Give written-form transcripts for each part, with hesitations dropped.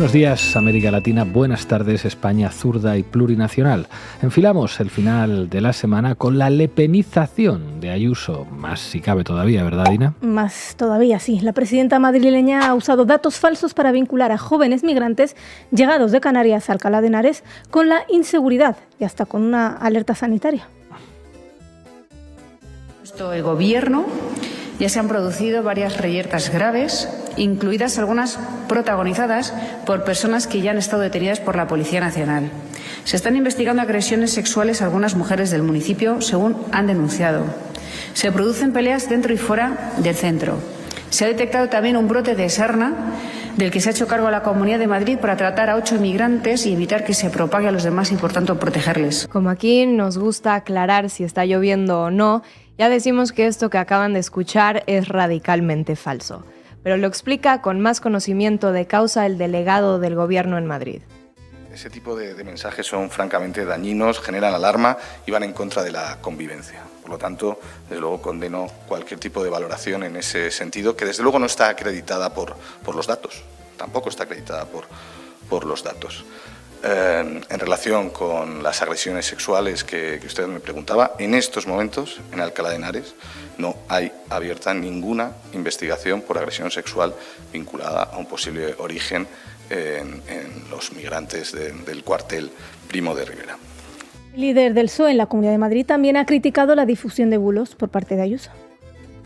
Buenos días, América Latina. Buenas tardes, España zurda y plurinacional. Enfilamos el final de la semana con la lepenización de Ayuso. Más si cabe todavía, ¿verdad, Dina? Más todavía, sí. La presidenta madrileña ha usado datos falsos para vincular a jóvenes migrantes llegados de Canarias a Alcalá de Henares con la inseguridad y hasta con una alerta sanitaria. El Gobierno ya se han producido varias reyertas graves, incluidas algunas protagonizadas por personas que ya han estado detenidas por la Policía Nacional. Se están investigando agresiones sexuales a algunas mujeres del municipio, según han denunciado. Se producen peleas dentro y fuera del centro. Se ha detectado también un brote de sarna del que se ha hecho cargo la Comunidad de Madrid para tratar a 8 inmigrantes y evitar que se propague a los demás y, por tanto, protegerles. Como aquí nos gusta aclarar si está lloviendo o no, ya decimos que esto que acaban de escuchar es radicalmente falso. Pero lo explica con más conocimiento de causa el delegado del Gobierno en Madrid. Ese tipo de mensajes son francamente dañinos, generan alarma y van en contra de la convivencia. Por lo tanto, desde luego condeno cualquier tipo de valoración en ese sentido, que desde luego no está acreditada por los datos. Tampoco está acreditada por los datos. En relación con las agresiones sexuales que usted me preguntaba, en estos momentos, en Alcalá de Henares, no hay abierta ninguna investigación por agresión sexual vinculada a un posible origen en los migrantes del cuartel Primo de Rivera. El líder del PSOE en la Comunidad de Madrid también ha criticado la difusión de bulos por parte de Ayuso.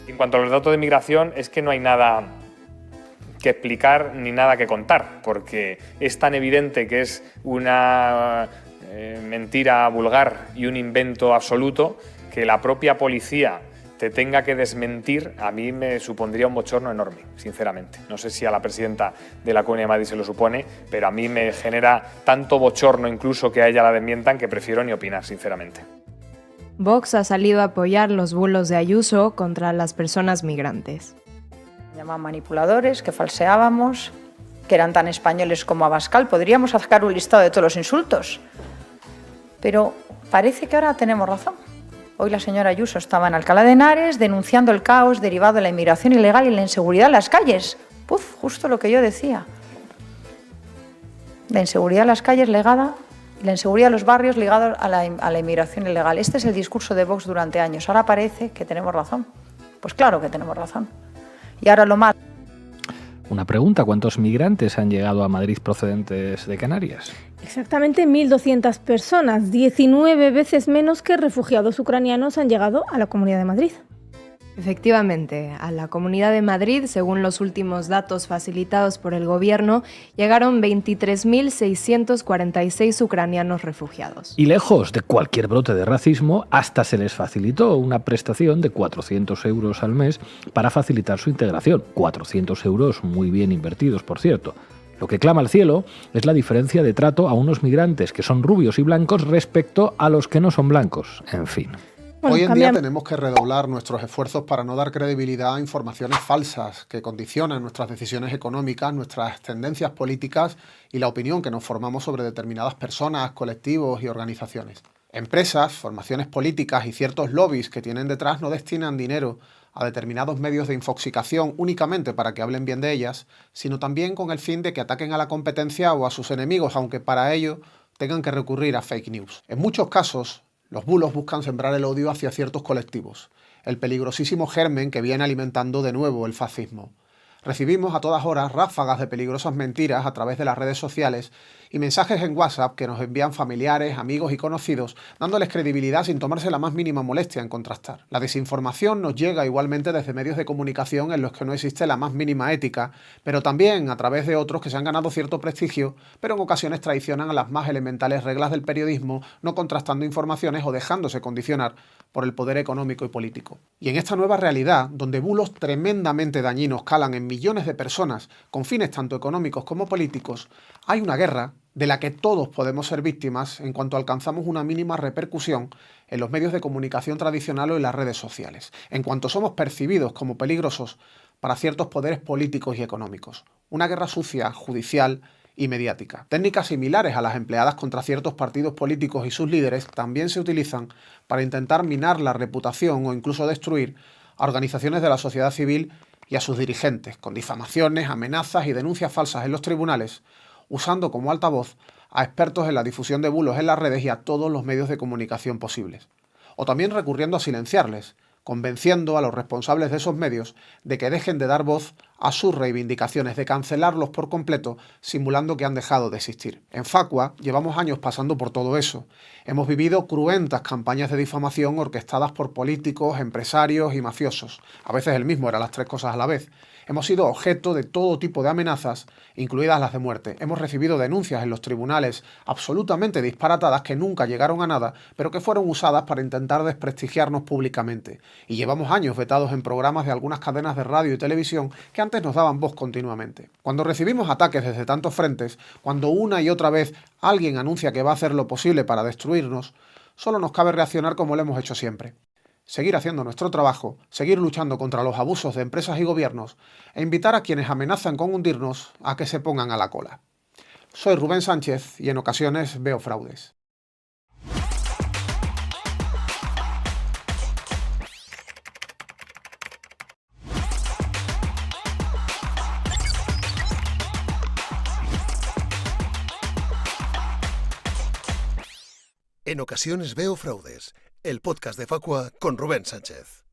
En cuanto a los datos de migración, es que no hay nada que explicar ni nada que contar, porque es tan evidente que es una mentira vulgar y un invento absoluto que la propia policía te tenga que desmentir. A mí me supondría un bochorno enorme, sinceramente. No sé si a la presidenta de la Comunidad de Madrid se lo supone, pero a mí me genera tanto bochorno incluso que a ella la desmientan que prefiero ni opinar, sinceramente. Vox ha salido a apoyar los bulos de Ayuso contra las personas migrantes. Llamaban manipuladores, que falseábamos, que eran tan españoles como Abascal. Podríamos sacar un listado de todos los insultos. Pero parece que ahora tenemos razón. Hoy la señora Ayuso estaba en Alcalá de Henares denunciando el caos derivado de la inmigración ilegal y la inseguridad en las calles. Justo lo que yo decía. La inseguridad en las calles ligada, la inseguridad en los barrios ligada a la inmigración ilegal. Este es el discurso de Vox durante años. Ahora parece que tenemos razón. Pues claro que tenemos razón. Y ahora lo malo. Una pregunta, ¿cuántos migrantes han llegado a Madrid procedentes de Canarias? Exactamente 1.200 personas, 19 veces menos que refugiados ucranianos han llegado a la Comunidad de Madrid. Efectivamente, a la Comunidad de Madrid, según los últimos datos facilitados por el Gobierno, llegaron 23.646 ucranianos refugiados. Y lejos de cualquier brote de racismo, hasta se les facilitó una prestación de 400 euros al mes para facilitar su integración. 400 euros muy bien invertidos, por cierto. Lo que clama al cielo es la diferencia de trato a unos migrantes que son rubios y blancos respecto a los que no son blancos. En fin. Hoy en día tenemos que redoblar nuestros esfuerzos para no dar credibilidad a informaciones falsas que condicionan nuestras decisiones económicas, nuestras tendencias políticas y la opinión que nos formamos sobre determinadas personas, colectivos y organizaciones. Empresas, formaciones políticas y ciertos lobbies que tienen detrás no destinan dinero a determinados medios de infoxicación únicamente para que hablen bien de ellas, sino también con el fin de que ataquen a la competencia o a sus enemigos, aunque para ello tengan que recurrir a fake news. En muchos casos, los bulos buscan sembrar el odio hacia ciertos colectivos, el peligrosísimo germen que viene alimentando de nuevo el fascismo. Recibimos a todas horas ráfagas de peligrosas mentiras a través de las redes sociales y mensajes en WhatsApp que nos envían familiares, amigos y conocidos, dándoles credibilidad sin tomarse la más mínima molestia en contrastar. La desinformación nos llega igualmente desde medios de comunicación en los que no existe la más mínima ética, pero también a través de otros que se han ganado cierto prestigio, pero en ocasiones traicionan a las más elementales reglas del periodismo, no contrastando informaciones o dejándose condicionar por el poder económico y político. Y en esta nueva realidad, donde bulos tremendamente dañinos calan en millones de personas con fines tanto económicos como políticos, hay una guerra de la que todos podemos ser víctimas en cuanto alcanzamos una mínima repercusión en los medios de comunicación tradicional o en las redes sociales, en cuanto somos percibidos como peligrosos para ciertos poderes políticos y económicos. Una guerra sucia, judicial y mediática. Técnicas similares a las empleadas contra ciertos partidos políticos y sus líderes también se utilizan para intentar minar la reputación o incluso destruir a organizaciones de la sociedad civil y a sus dirigentes, con difamaciones, amenazas y denuncias falsas en los tribunales, usando como altavoz a expertos en la difusión de bulos en las redes y a todos los medios de comunicación posibles. O también recurriendo a silenciarles, convenciendo a los responsables de esos medios de que dejen de dar voz a sus reivindicaciones, de cancelarlos por completo, simulando que han dejado de existir. En Facua llevamos años pasando por todo eso. Hemos vivido cruentas campañas de difamación orquestadas por políticos, empresarios y mafiosos. A veces el mismo era las tres cosas a la vez. Hemos sido objeto de todo tipo de amenazas, incluidas las de muerte. Hemos recibido denuncias en los tribunales absolutamente disparatadas que nunca llegaron a nada, pero que fueron usadas para intentar desprestigiarnos públicamente. Y llevamos años vetados en programas de algunas cadenas de radio y televisión que antes nos daban voz continuamente. Cuando recibimos ataques desde tantos frentes, cuando una y otra vez alguien anuncia que va a hacer lo posible para destruirnos, solo nos cabe reaccionar como lo hemos hecho siempre. Seguir haciendo nuestro trabajo, seguir luchando contra los abusos de empresas y gobiernos e invitar a quienes amenazan con hundirnos a que se pongan a la cola. Soy Rubén Sánchez y en ocasiones veo fraudes. En ocasiones veo fraudes, el podcast de Facua con Rubén Sánchez.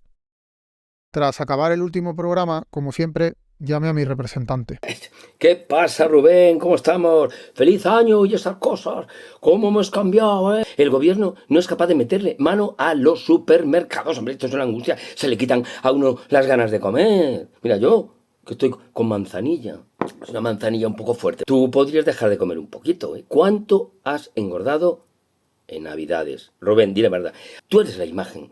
Tras acabar el último programa, como siempre, llame a mi representante. ¿Qué pasa, Rubén? ¿Cómo estamos? ¡Feliz año y esas cosas! ¿Cómo hemos cambiado, eh? El gobierno no es capaz de meterle mano a los supermercados. Hombre, esto es una angustia. Se le quitan a uno las ganas de comer. Mira, yo, que estoy con manzanilla. Es una manzanilla un poco fuerte. Tú podrías dejar de comer un poquito, ¿eh? ¿Cuánto has engordado en Navidades? Rubén, di la verdad. Tú eres la imagen,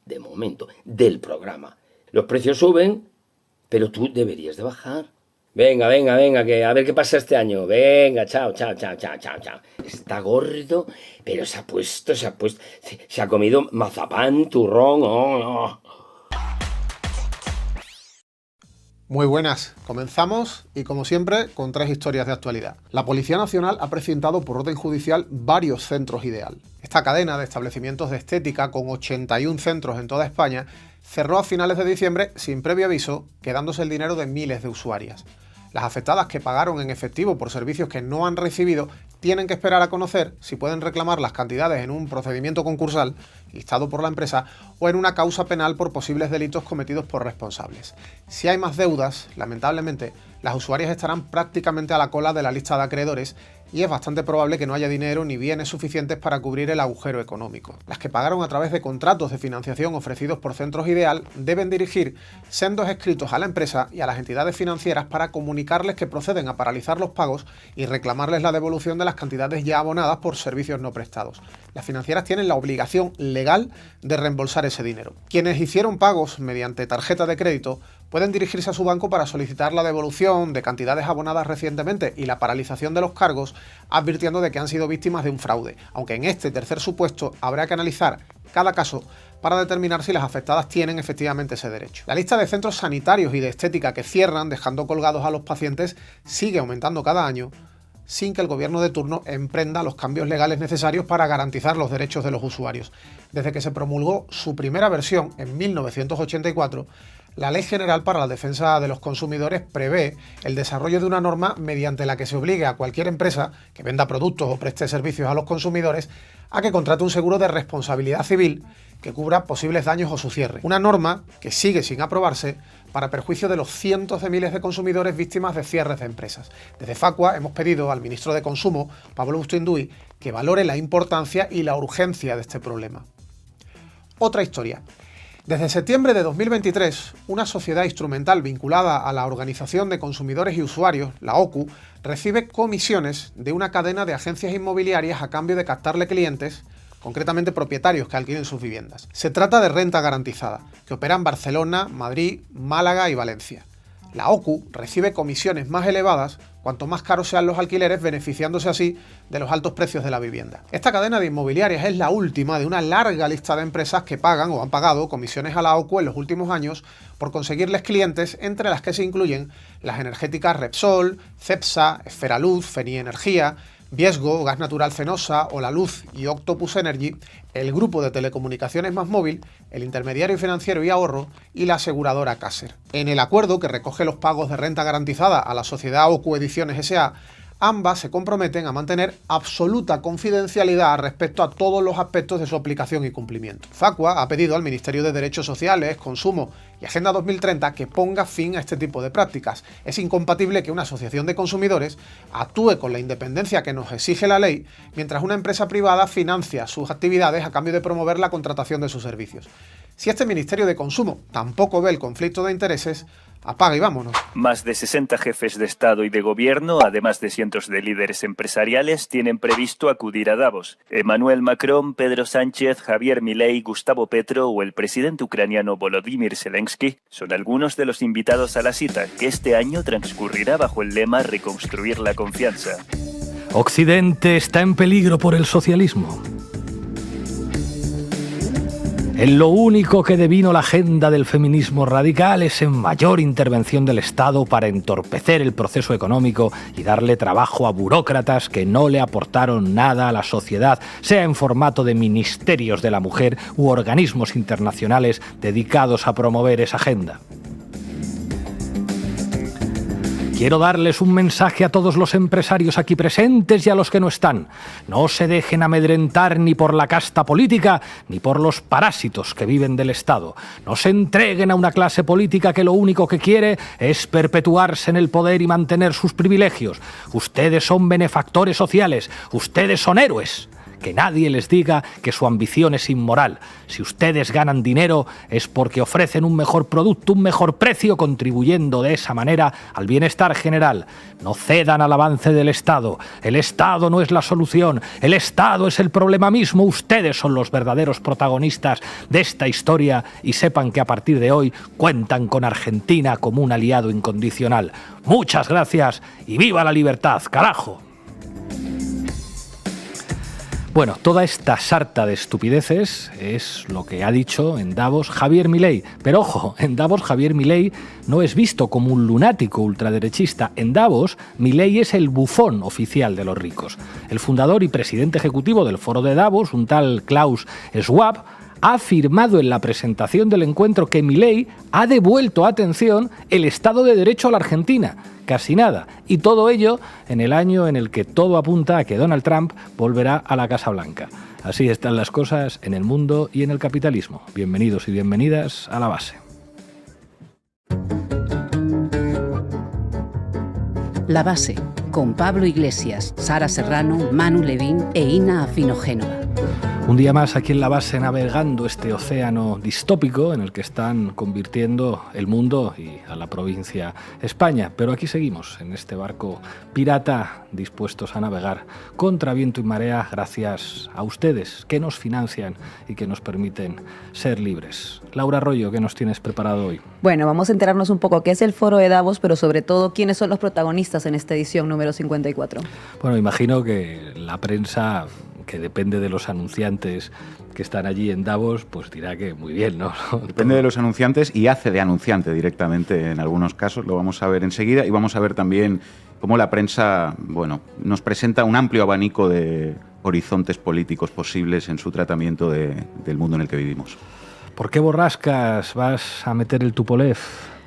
de momento, del programa. Los precios suben, pero tú deberías de bajar. Venga, que a ver qué pasa este año. Venga, chao. Está gordo, pero se ha puesto. Se ha comido mazapán, turrón. Oh. Muy buenas, comenzamos y como siempre con tres historias de actualidad. La Policía Nacional ha precintado por orden judicial varios centros Ideal. Esta cadena de establecimientos de estética con 81 centros en toda España cerró a finales de diciembre sin previo aviso, quedándose el dinero de miles de usuarias. Las afectadas que pagaron en efectivo por servicios que no han recibido tienen que esperar a conocer si pueden reclamar las cantidades en un procedimiento concursal instado por la empresa o en una causa penal por posibles delitos cometidos por responsables. Si hay más deudas, lamentablemente, las usuarias estarán prácticamente a la cola de la lista de acreedores y es bastante probable que no haya dinero ni bienes suficientes para cubrir el agujero económico. Las que pagaron a través de contratos de financiación ofrecidos por Centros Ideal deben dirigir sendos escritos a la empresa y a las entidades financieras para comunicarles que proceden a paralizar los pagos y reclamarles la devolución de las cantidades ya abonadas por servicios no prestados. Las financieras tienen la obligación legal de reembolsar ese dinero. Quienes hicieron pagos mediante tarjeta de crédito pueden dirigirse a su banco para solicitar la devolución de cantidades abonadas recientemente y la paralización de los cargos, advirtiendo de que han sido víctimas de un fraude, aunque en este tercer supuesto habrá que analizar cada caso para determinar si las afectadas tienen efectivamente ese derecho. La lista de centros sanitarios y de estética que cierran dejando colgados a los pacientes sigue aumentando cada año, sin que el gobierno de turno emprenda los cambios legales necesarios para garantizar los derechos de los usuarios. Desde que se promulgó su primera versión en 1984, la Ley General para la Defensa de los Consumidores prevé el desarrollo de una norma mediante la que se obligue a cualquier empresa que venda productos o preste servicios a los consumidores a que contrate un seguro de responsabilidad civil que cubra posibles daños o su cierre. Una norma que sigue sin aprobarse para perjuicio de los cientos de miles de consumidores víctimas de cierres de empresas. Desde Facua hemos pedido al ministro de Consumo, Pablo Bustinduy, que valore la importancia y la urgencia de este problema. Otra historia. Desde septiembre de 2023, una sociedad instrumental vinculada a la Organización de Consumidores y Usuarios, la OCU, recibe comisiones de una cadena de agencias inmobiliarias a cambio de captarle clientes, concretamente propietarios que alquilen sus viviendas. Se trata de Renta Garantizada, que opera en Barcelona, Madrid, Málaga y Valencia. La OCU recibe comisiones más elevadas cuanto más caros sean los alquileres, beneficiándose así de los altos precios de la vivienda. Esta cadena de inmobiliarias es la última de una larga lista de empresas que pagan o han pagado comisiones a la OCU en los últimos años por conseguirles clientes, entre las que se incluyen las energéticas Repsol, Cepsa, Esferaluz, Feni Energía, Viesgo, Gas Natural Fenosa, Holaluz y Octopus Energy, el grupo de telecomunicaciones MásMóvil, el intermediario financiero y ahorro y la aseguradora Caser. En el acuerdo que recoge los pagos de renta garantizada a la sociedad OCU Ediciones S.A., Ambas se comprometen a mantener absoluta confidencialidad respecto a todos los aspectos de su aplicación y cumplimiento. Facua ha pedido al Ministerio de Derechos Sociales, Consumo y Agenda 2030 que ponga fin a este tipo de prácticas. Es incompatible que una asociación de consumidores actúe con la independencia que nos exige la ley, mientras una empresa privada financia sus actividades a cambio de promover la contratación de sus servicios. Si este Ministerio de Consumo tampoco ve el conflicto de intereses, apaga y vámonos. Más de 60 jefes de Estado y de Gobierno, además de cientos de líderes empresariales, tienen previsto acudir a Davos. Emmanuel Macron, Pedro Sánchez, Javier Milei, Gustavo Petro o el presidente ucraniano Volodymyr Zelensky son algunos de los invitados a la cita, que este año transcurrirá bajo el lema Reconstruir la confianza. Occidente está en peligro por el socialismo. En lo único que devino la agenda del feminismo radical es en mayor intervención del Estado para entorpecer el proceso económico y darle trabajo a burócratas que no le aportaron nada a la sociedad, sea en formato de ministerios de la mujer u organismos internacionales dedicados a promover esa agenda. Quiero darles un mensaje a todos los empresarios aquí presentes y a los que no están. No se dejen amedrentar ni por la casta política ni por los parásitos que viven del Estado. No se entreguen a una clase política que lo único que quiere es perpetuarse en el poder y mantener sus privilegios. Ustedes son benefactores sociales, ustedes son héroes. Que nadie les diga que su ambición es inmoral. Si ustedes ganan dinero es porque ofrecen un mejor producto, un mejor precio, contribuyendo de esa manera al bienestar general. No cedan al avance del Estado. El Estado no es la solución. El Estado es el problema mismo. Ustedes son los verdaderos protagonistas de esta historia y sepan que a partir de hoy cuentan con Argentina como un aliado incondicional. Muchas gracias y ¡viva la libertad, carajo! Bueno, toda esta sarta de estupideces es lo que ha dicho en Davos Javier Milei. Pero ojo, en Davos Javier Milei no es visto como un lunático ultraderechista. En Davos, Milei es el bufón oficial de los ricos. El fundador y presidente ejecutivo del Foro de Davos, un tal Klaus Schwab, ha afirmado en la presentación del encuentro que Milei ha devuelto, atención, el Estado de Derecho a la Argentina. Casi nada. Y todo ello en el año en el que todo apunta a que Donald Trump volverá a la Casa Blanca. Así están las cosas en el mundo y en el capitalismo. Bienvenidos y bienvenidas a La Base. La Base, con Pablo Iglesias, Sara Serrano, Manu Levín e Ina Afinogénova. Un día más aquí en La Base navegando este océano distópico en el que están convirtiendo el mundo y a la provincia España. Pero aquí seguimos en este barco pirata dispuestos a navegar contra viento y marea gracias a ustedes que nos financian y que nos permiten ser libres. Laura Arroyo, ¿qué nos tienes preparado hoy? Bueno, vamos a enterarnos un poco qué es el Foro de Davos, pero sobre todo quiénes son los protagonistas en esta edición número 54. Bueno, imagino que la prensa, que depende de los anunciantes que están allí en Davos, pues dirá que muy bien, ¿no? Depende de los anunciantes y hace de anunciante directamente en algunos casos, lo vamos a ver enseguida, y vamos a ver también cómo la prensa, bueno, nos presenta un amplio abanico de horizontes políticos posibles en su tratamiento del mundo en el que vivimos. ¿Por qué borrascas vas a meter el Tupolev,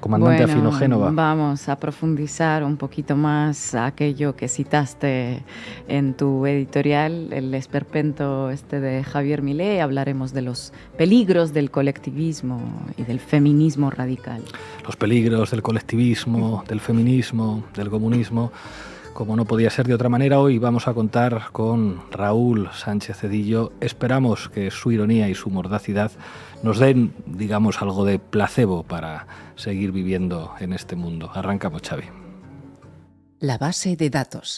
comandante Afinogénova? Vamos a profundizar un poquito más aquello que citaste en tu editorial, el esperpento de Javier Milei. Hablaremos de los peligros del colectivismo y del feminismo radical. Los peligros del colectivismo, del feminismo, del comunismo. Como no podía ser de otra manera, hoy vamos a contar con Raúl Sánchez Cedillo. Esperamos que su ironía y su mordacidad nos den, digamos, algo de placebo para seguir viviendo en este mundo. Arrancamos, Xavi. La base de datos.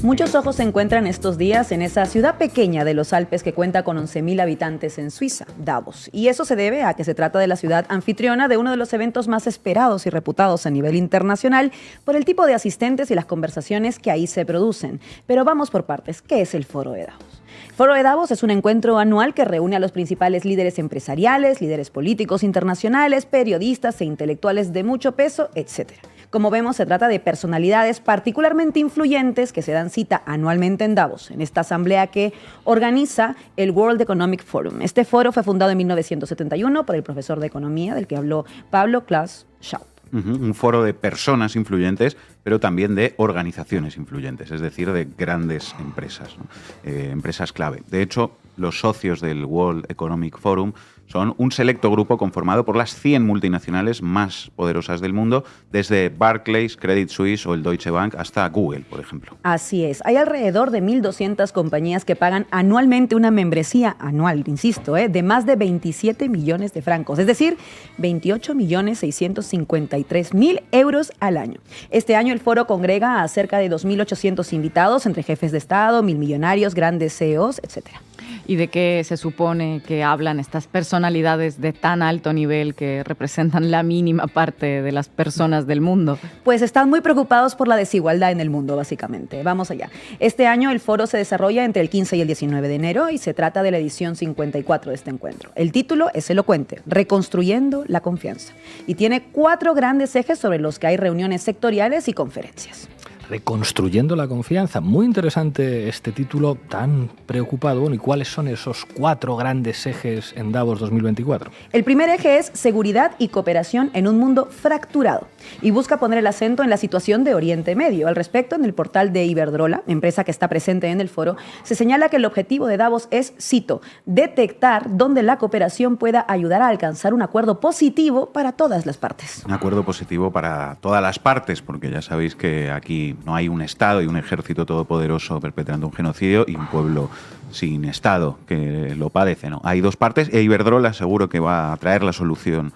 Muchos ojos se encuentran estos días en esa ciudad pequeña de los Alpes que cuenta con 11.000 habitantes en Suiza, Davos. Y eso se debe a que se trata de la ciudad anfitriona de uno de los eventos más esperados y reputados a nivel internacional por el tipo de asistentes y las conversaciones que ahí se producen. Pero vamos por partes. ¿Qué es el Foro de Davos? El Foro de Davos es un encuentro anual que reúne a los principales líderes empresariales, líderes políticos internacionales, periodistas e intelectuales de mucho peso, etc. Como vemos, se trata de personalidades particularmente influyentes que se dan cita anualmente en Davos, en esta asamblea que organiza el World Economic Forum. Este foro fue fundado en 1971 por el profesor de economía del que habló Pablo Klaus Schwab. Un foro de personas influyentes, pero también de organizaciones influyentes, es decir, de grandes empresas, ¿no? Empresas clave. De hecho, los socios del World Economic Forum son un selecto grupo conformado por las 100 multinacionales más poderosas del mundo, desde Barclays, Credit Suisse o el Deutsche Bank hasta Google, por ejemplo. Así es. Hay alrededor de 1.200 compañías que pagan anualmente una membresía anual, insisto, de más de 27 millones de francos, es decir, 28.653.000 euros al año. Este año el foro congrega a cerca de 2.800 invitados, entre jefes de Estado, milmillonarios, grandes CEOs, etcétera. ¿Y de qué se supone que hablan estas personalidades de tan alto nivel que representan la mínima parte de las personas del mundo? Pues están muy preocupados por la desigualdad en el mundo, básicamente. Vamos allá. Este año el foro se desarrolla entre el 15 y el 19 de enero y se trata de la edición 54 de este encuentro. El título es elocuente, Reconstruyendo la confianza, y tiene 4 grandes ejes sobre los que hay reuniones sectoriales y conferencias. Reconstruyendo la confianza. Muy interesante este título tan preocupado. Bueno, ¿y cuáles son esos 4 grandes ejes en Davos 2024? El primer eje es seguridad y cooperación en un mundo fracturado y busca poner el acento en la situación de Oriente Medio. Al respecto, en el portal de Iberdrola, empresa que está presente en el foro, se señala que el objetivo de Davos es, cito, detectar dónde la cooperación pueda ayudar a alcanzar un acuerdo positivo para todas las partes. Un acuerdo positivo para todas las partes, porque ya sabéis que aquí no hay un Estado y un ejército todopoderoso perpetrando un genocidio y un pueblo sin Estado que lo padece, ¿no? Hay 2 partes e Iberdrola seguro que va a traer la solución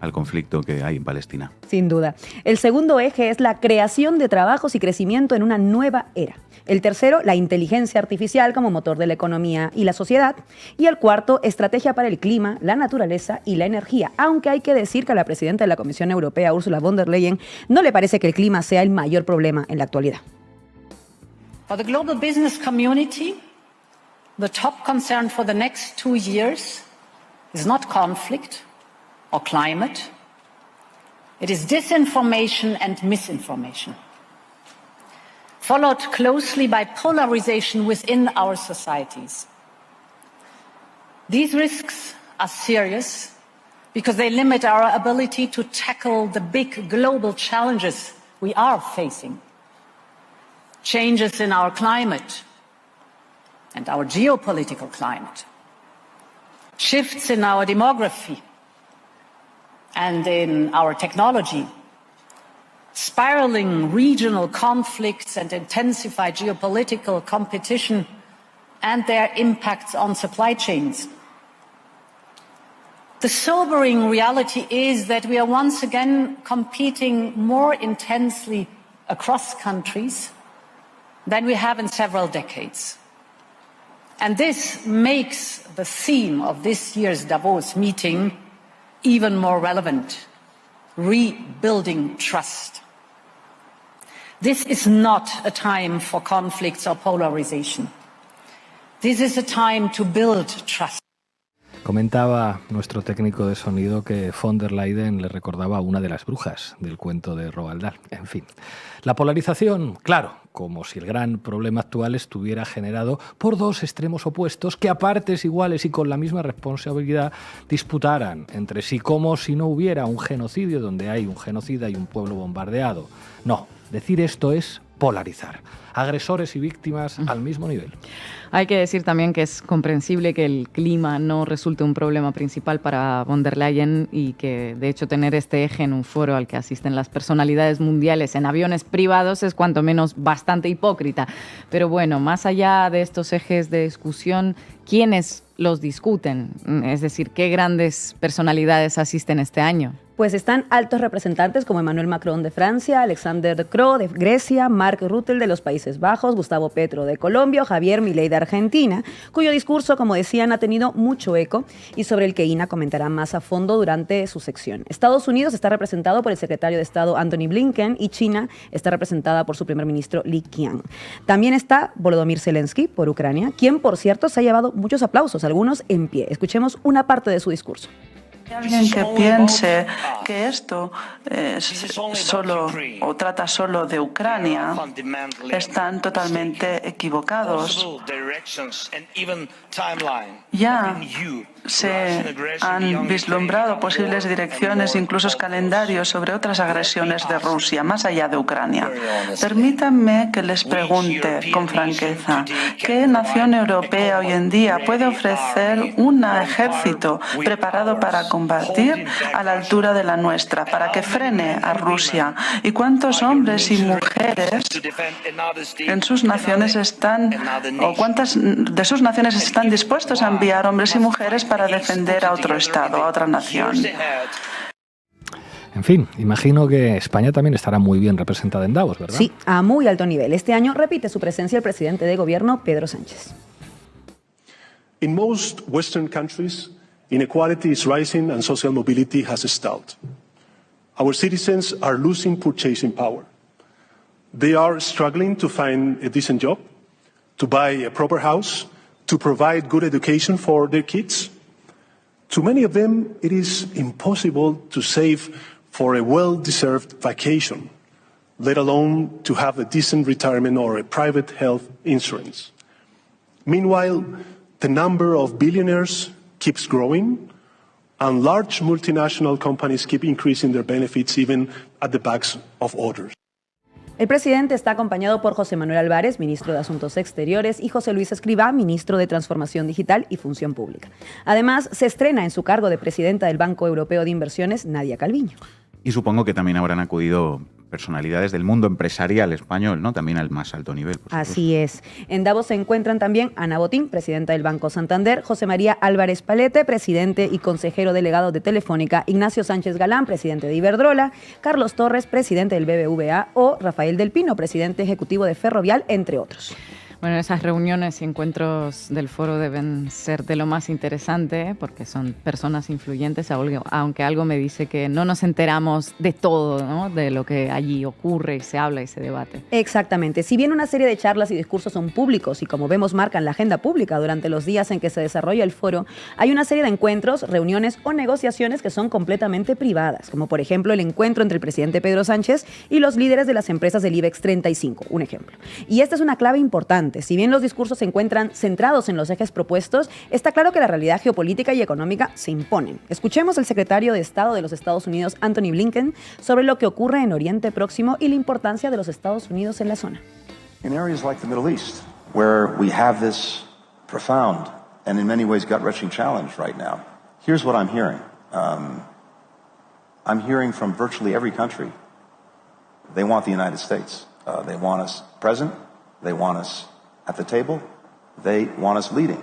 al conflicto que hay en Palestina. Sin duda. El segundo eje es la creación de trabajos y crecimiento en una nueva era. El tercero, la inteligencia artificial como motor de la economía y la sociedad. Y el cuarto, estrategia para el clima, la naturaleza y la energía. Aunque hay que decir que a la presidenta de la Comisión Europea, Ursula von der Leyen, no le parece que el clima sea el mayor problema en la actualidad. For the global business community, the top concern for the next 2 years is not conflict or climate. It is disinformation and misinformation, followed closely by polarization within our societies. These risks are serious because they limit our ability to tackle the big global challenges we are facing. Changes in our climate and our geopolitical climate, shifts in our demography and in our technology, spiraling regional conflicts and intensified geopolitical competition and their impacts on supply chains. The sobering reality is that we are once again competing more intensely across countries than we have in several decades. And this makes the theme of this year's Davos meeting even more relevant: rebuilding trust. This is not a time for conflicts or polarization. This is a time to build trust. Comentaba nuestro técnico de sonido que von der Leyen le recordaba a una de las brujas del cuento de Roald Dahl. En fin, la polarización, claro, como si el gran problema actual estuviera generado por 2 extremos opuestos que a partes iguales y con la misma responsabilidad disputaran entre sí como si no hubiera un genocidio donde hay un genocida y un pueblo bombardeado. No, decir esto es polarizar. Agresores y víctimas al mismo nivel. Hay que decir también que es comprensible que el clima no resulte un problema principal para von der Leyen y que, de hecho, tener este eje en un foro al que asisten las personalidades mundiales en aviones privados es cuanto menos bastante hipócrita. Pero bueno, más allá de estos ejes de discusión, ¿quiénes los discuten? Es decir, ¿qué grandes personalidades asisten este año? Pues están altos representantes como Emmanuel Macron de Francia, Alexander De Croo de Grecia, Mark Rutte de los Países Bajos, Gustavo Petro de Colombia, Javier Milei de Argentina, cuyo discurso, como decían, ha tenido mucho eco y sobre el que Ina comentará más a fondo durante su sección. Estados Unidos está representado por el secretario de Estado Antony Blinken y China está representada por su primer ministro Li Qiang. También está Volodymyr Zelensky por Ucrania, quien, por cierto, se ha llevado muchos aplausos, algunos en pie. Escuchemos una parte de su discurso. Alguien que piense que esto es solo o trata solo de Ucrania están totalmente equivocados. Ya se han vislumbrado posibles direcciones, incluso calendarios sobre otras agresiones de Rusia, más allá de Ucrania. Permítanme que les pregunte con franqueza, ¿qué nación europea hoy en día puede ofrecer un ejército preparado para combatir a la altura de la nuestra, para que frene a Rusia? ¿Y cuántos hombres y mujeres en sus naciones cuántas de sus naciones están dispuestos a enviar hombres y mujeres para defender a otro Estado, a otra nación? En fin, imagino que España también estará muy bien representada en Davos, ¿verdad? Sí, a muy alto nivel. Este año repite su presencia el presidente de gobierno, Pedro Sánchez. In most Western countries, inequality is rising and social mobility has stalled. Our citizens are losing purchasing power. They are struggling to find a decent job, to buy a proper house, to provide good education for their kids. To many of them, it is impossible to save for a well-deserved vacation, let alone to have a decent retirement or a private health insurance. Meanwhile, the number of billionaires keeps growing, and large multinational companies keep increasing their benefits even at the backs of others. El presidente está acompañado por José Manuel Álvarez, ministro de Asuntos Exteriores, y José Luis Escrivá, ministro de Transformación Digital y Función Pública. Además, se estrena en su cargo de presidenta del Banco Europeo de Inversiones, Nadia Calviño. Y supongo que también habrán acudido personalidades del mundo empresarial español, ¿no? También al más alto nivel. Así es. En Davos se encuentran también Ana Botín, presidenta del Banco Santander, José María Álvarez Palete, presidente y consejero delegado de Telefónica, Ignacio Sánchez Galán, presidente de Iberdrola, Carlos Torres, presidente del BBVA, o Rafael del Pino, presidente ejecutivo de Ferrovial, entre otros. Bueno, esas reuniones y encuentros del foro deben ser de lo más interesante porque son personas influyentes, aunque algo me dice que no nos enteramos de todo, ¿no? De lo que allí ocurre y se habla y se debate. Exactamente. Si bien una serie de charlas y discursos son públicos y como vemos marcan la agenda pública durante los días en que se desarrolla el foro, hay una serie de encuentros, reuniones o negociaciones que son completamente privadas, como por ejemplo el encuentro entre el presidente Pedro Sánchez y los líderes de las empresas del IBEX 35, un ejemplo. Y esta es una clave importante. Si bien los discursos se encuentran centrados en los ejes propuestos, está claro que la realidad geopolítica y económica se imponen. Escuchemos al secretario de Estado de los Estados Unidos, Anthony Blinken, sobre lo que ocurre en Oriente Próximo y la importancia de los Estados Unidos en la zona. In areas like the Middle East, where we have this profound and in many ways gut-wrenching challenge right now, here's what I'm hearing. I'm hearing from virtually every country. They want the United States. They want us present. They want us at the table, they want us leading.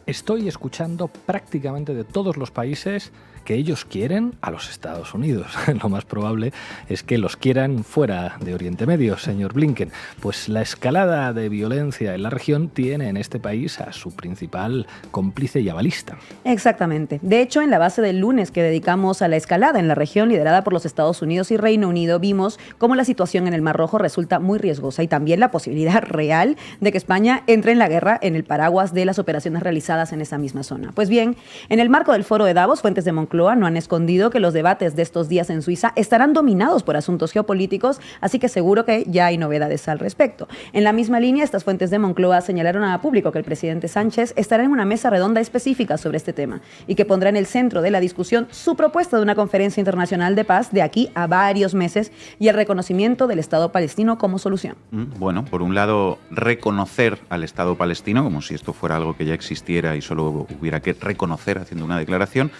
Estoy escuchando prácticamente de todos los países que ellos quieren a los Estados Unidos. Lo más probable es que los quieran fuera de Oriente Medio, señor Blinken. Pues la escalada de violencia en la región tiene en este país a su principal cómplice y avalista. Exactamente. De hecho, en la base del lunes que dedicamos a la escalada en la región liderada por los Estados Unidos y Reino Unido, vimos cómo la situación en el Mar Rojo resulta muy riesgosa y también la posibilidad real de que España entre en la guerra en el paraguas de las operaciones realizadas en esa misma zona. Pues bien, en el marco del foro de Davos, fuentes de Moncloa no han escondido que los debates de estos días en Suiza estarán dominados por asuntos geopolíticos, así que seguro que ya hay novedades al respecto. En la misma línea, estas fuentes de Moncloa señalaron a público que el presidente Sánchez estará en una mesa redonda específica sobre este tema y que pondrá en el centro de la discusión su propuesta de una conferencia internacional de paz de aquí a varios meses y el reconocimiento del Estado palestino como solución. Bueno, por un lado, reconocer al Estado palestino, como si esto fuera algo que ya existiera y solo hubiera que reconocer haciendo una declaración,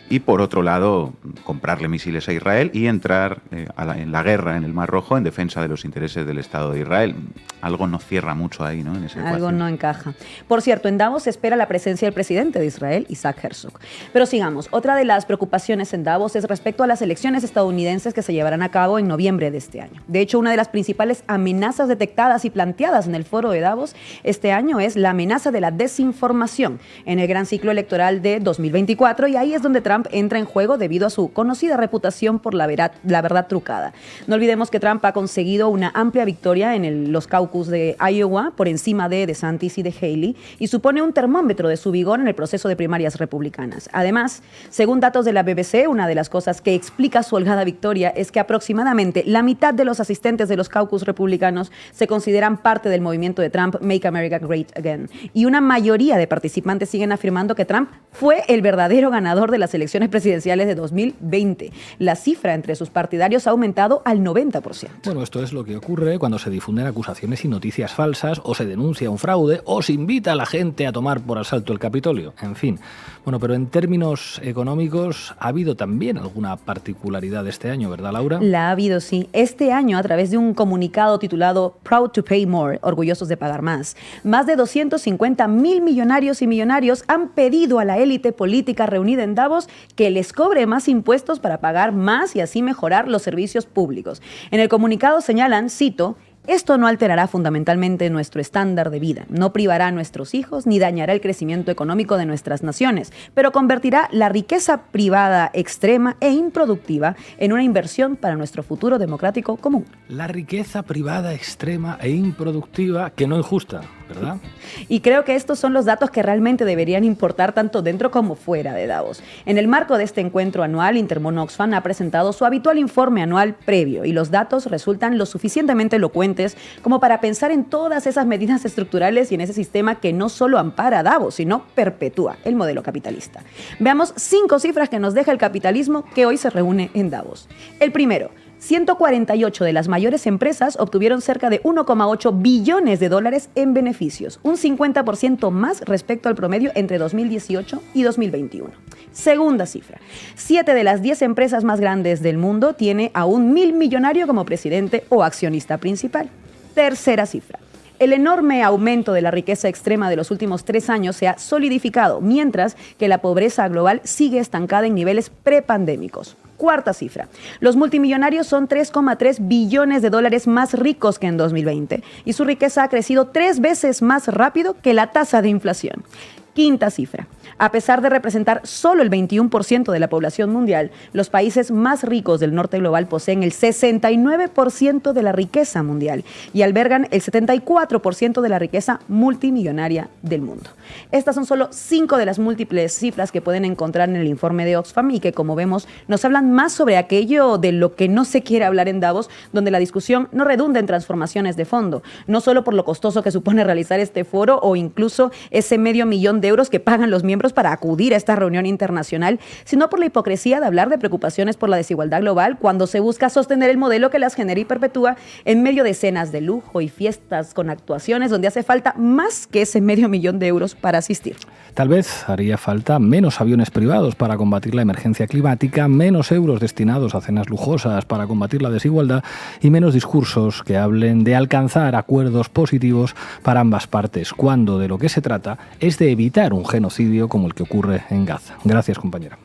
y por otro lado, comprarle misiles a Israel y entrar en la guerra en el Mar Rojo en defensa de los intereses del Estado de Israel. Algo no cierra mucho ahí, ¿no? En esa Algo ecuación. no encaja. Por cierto, en Davos se espera la presencia del presidente de Israel, Isaac Herzog. Pero sigamos. Otra de las preocupaciones en Davos es respecto a las elecciones estadounidenses que se llevarán a cabo en noviembre de este año. De hecho, una de las principales amenazas detectadas y planteadas en el foro de Davos este año es la amenaza de la desinformación en el gran ciclo electoral de 2024, y ahí es donde Trump Trump entra en juego debido a su conocida reputación por la verdad trucada. No olvidemos que Trump ha conseguido una amplia victoria en los caucus de Iowa por encima de DeSantis y de Haley y supone un termómetro de su vigor en el proceso de primarias republicanas. Además, según datos de la BBC, una de las cosas que explica su holgada victoria es que aproximadamente la mitad de los asistentes de los caucus republicanos se consideran parte del movimiento de Trump, Make America Great Again. Y una mayoría de participantes siguen afirmando que Trump fue el verdadero ganador de las elecciones presidenciales de 2020. La cifra entre sus partidarios ha aumentado al 90%. Bueno, esto es lo que ocurre cuando se difunden acusaciones y noticias falsas, o se denuncia un fraude, o se invita a la gente a tomar por asalto el Capitolio. En fin. Bueno, pero en términos económicos ha habido también alguna particularidad este año, ¿verdad, Laura? La ha habido, sí. Este año, a través de un comunicado titulado Proud to Pay More, orgullosos de pagar más de 250.000 millonarios y millonarios han pedido a la élite política reunida en Davos que les cobre más impuestos para pagar más y así mejorar los servicios públicos. En el comunicado señalan, cito, esto no alterará fundamentalmente nuestro estándar de vida, no privará a nuestros hijos ni dañará el crecimiento económico de nuestras naciones, pero convertirá la riqueza privada extrema e improductiva en una inversión para nuestro futuro democrático común. La riqueza privada extrema e improductiva, que no injusta, ¿verdad? Y creo que estos son los datos que realmente deberían importar tanto dentro como fuera de Davos. En el marco de este encuentro anual, Intermón Oxfam ha presentado su habitual informe anual previo y los datos resultan lo suficientemente elocuentes como para pensar en todas esas medidas estructurales y en ese sistema que no solo ampara a Davos, sino perpetúa el modelo capitalista. Veamos 5 cifras que nos deja el capitalismo que hoy se reúne en Davos. El primero, 148 de las mayores empresas obtuvieron cerca de 1,8 billones de dólares en beneficios, un 50% más respecto al promedio entre 2018 y 2021. Segunda cifra, 7 de las 10 empresas más grandes del mundo tiene a un millonario como presidente o accionista principal. Tercera cifra, el enorme aumento de la riqueza extrema de los últimos 3 años se ha solidificado, mientras que la pobreza global sigue estancada en niveles prepandémicos. Cuarta cifra, los multimillonarios son 3,3 billones de dólares más ricos que en 2020 y su riqueza ha crecido 3 veces más rápido que la tasa de inflación. Quinta cifra, a pesar de representar solo el 21% de la población mundial, los países más ricos del norte global poseen el 69% de la riqueza mundial y albergan el 74% de la riqueza multimillonaria del mundo. Estas son solo 5 de las múltiples cifras que pueden encontrar en el informe de Oxfam y que, como vemos, nos hablan más sobre aquello de lo que no se quiere hablar en Davos, donde la discusión no redunda en transformaciones de fondo, no solo por lo costoso que supone realizar este foro o incluso ese $500,000 que pagan los miembros para acudir a esta reunión internacional, sino por la hipocresía de hablar de preocupaciones por la desigualdad global cuando se busca sostener el modelo que las genera y perpetúa en medio de cenas de lujo y fiestas con actuaciones donde hace falta más que ese $500,000 para asistir. Tal vez haría falta menos aviones privados para combatir la emergencia climática, menos euros destinados a cenas lujosas para combatir la desigualdad y menos discursos que hablen de alcanzar acuerdos positivos para ambas partes, cuando de lo que se trata es de evitar un genocidio como el que ocurre en Gaza. Gracias, compañera.